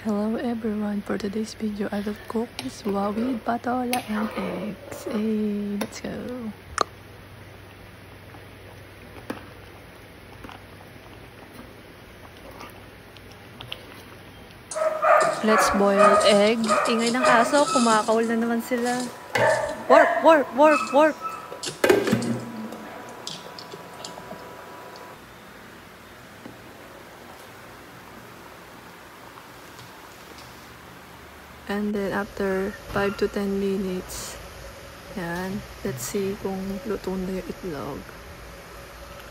Hello everyone, for today's video I will cook miswa with patola and eggs. Hey, let's go. Let's boil egg. Ingay ng aso, kumakawal na naman sila. Work, work, work, work. And then after 5 to 10 minutes, yan, let's see kung luto na yung itlog.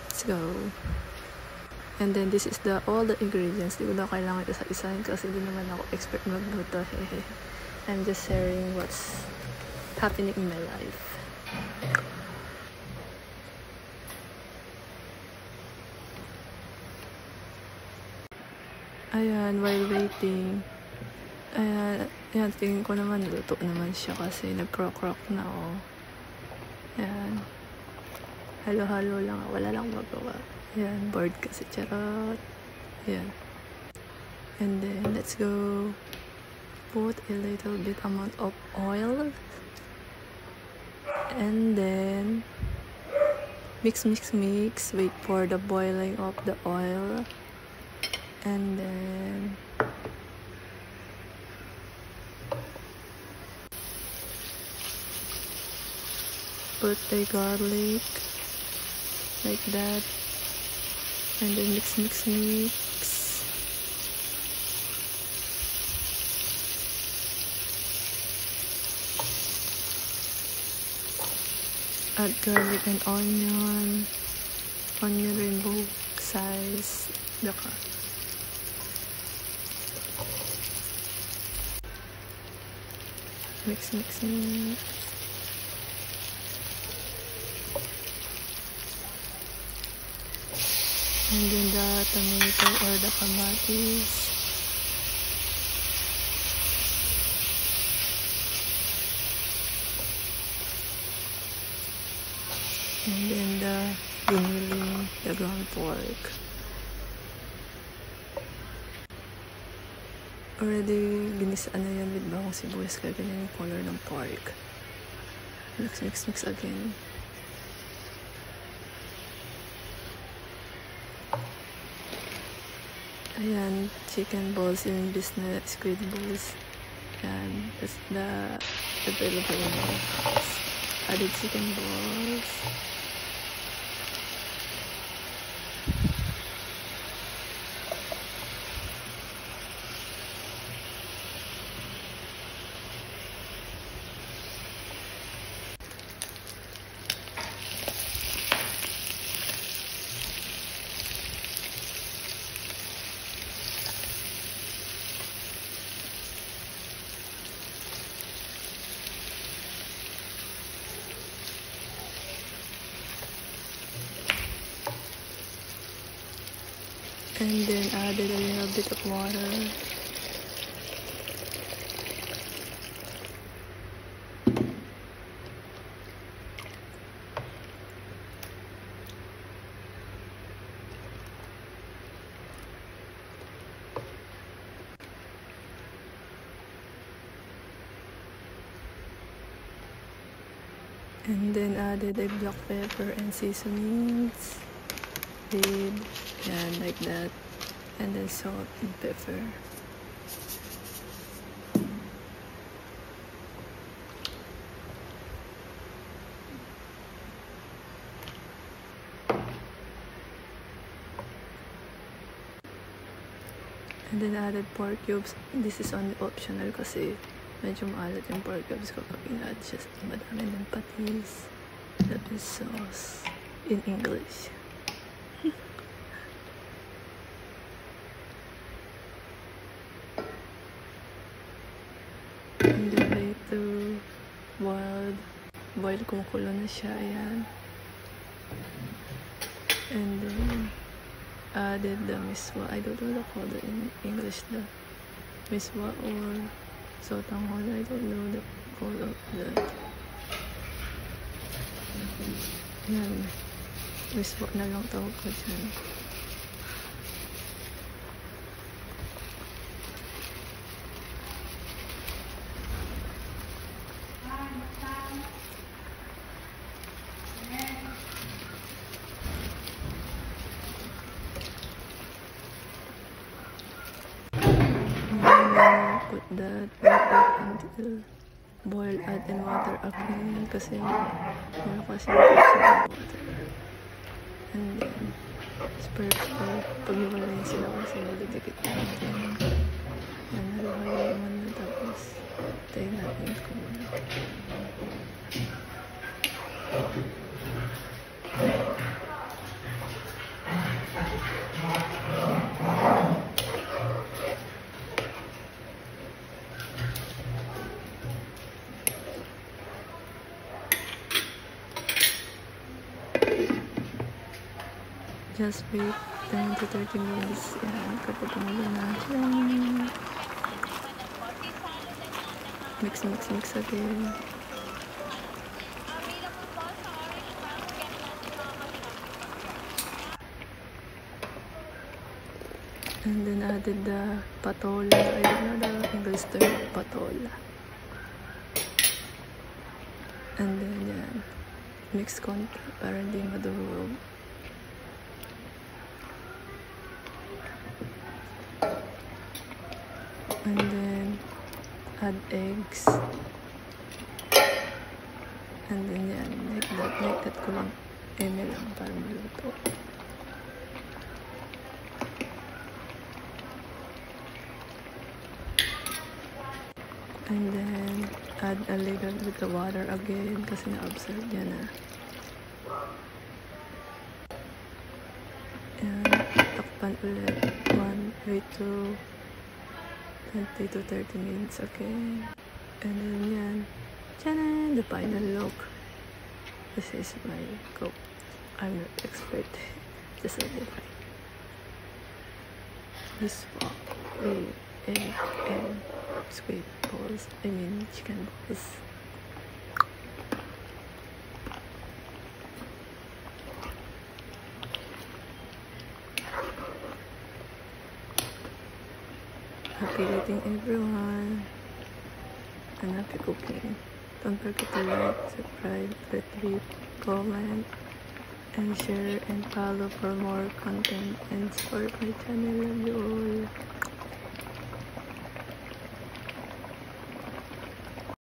Let's go. And then this is all the ingredients. Di ko na kailangan isa-isahin kasi di naman ako expert magluto. I'm just sharing what's happening in my life. Ayan, while waiting, ayan, tingin ko naman luto naman siya kasi nag-crock-crock na Ayan. Halo-halo lang. Wala lang magawa. Ayan, bored kasi, charot. Ayan. And then, let's go put a little bit amount of oil. And then, mix. Wait for the boiling of the oil. And then, put the garlic like that, and then mix. Add garlic and onion rainbow size, mix. And then the tomato or the kamatis. And then the giniling, the ground pork. Already ginisaan na yan with bawang sibuyas kaya ganyan yung color ng pork. Mix again. Ayan, chicken balls in business, squid balls. Ayan, that's the available now. Added chicken balls. And then added a little bit of water. And then added a black pepper and seasonings. Yeah, like that, and then salt and pepper. And then added pork cubes. This is only optional kasi medyo maalat yung pork cubes kapag in-add siya sa madami ng patis. That is sauce in English. And then wait to boil, kumukulo na siya, ayan. And then added the miswa. I don't know the color in English, the miswa or sotanghon. I don't know the color of the yan, miswa na lang tawag ko dyan. put that until boil, add in water again kasi meron kasi water. And then spray pag-iwalayin sila kasi magdidikit natin. Yan, halo-halo naman na, tapos tayo natin kung just wait 10 to 30 minutes. Yan, kapag kumulo na, mix again. And then added the patola. I don't know the English term, patola. And then yan, mix konti para hindi madurog. And then add eggs. And then yan, like that ko lang lang para maluto. And then add a little bit of water again kasi na-absorb niya na. And takpan ulit. Wait to 20 to 30 minutes, okay? And then yan, tchanan! The final look. This is my cook. I'm not expert. Just a little bit. This one with egg and squid balls. I mean chicken balls. Happy eating, everyone, and happy cooking. Don't forget to like, subscribe, retweet, comment, and share and follow for more content and support my channel. Love you all.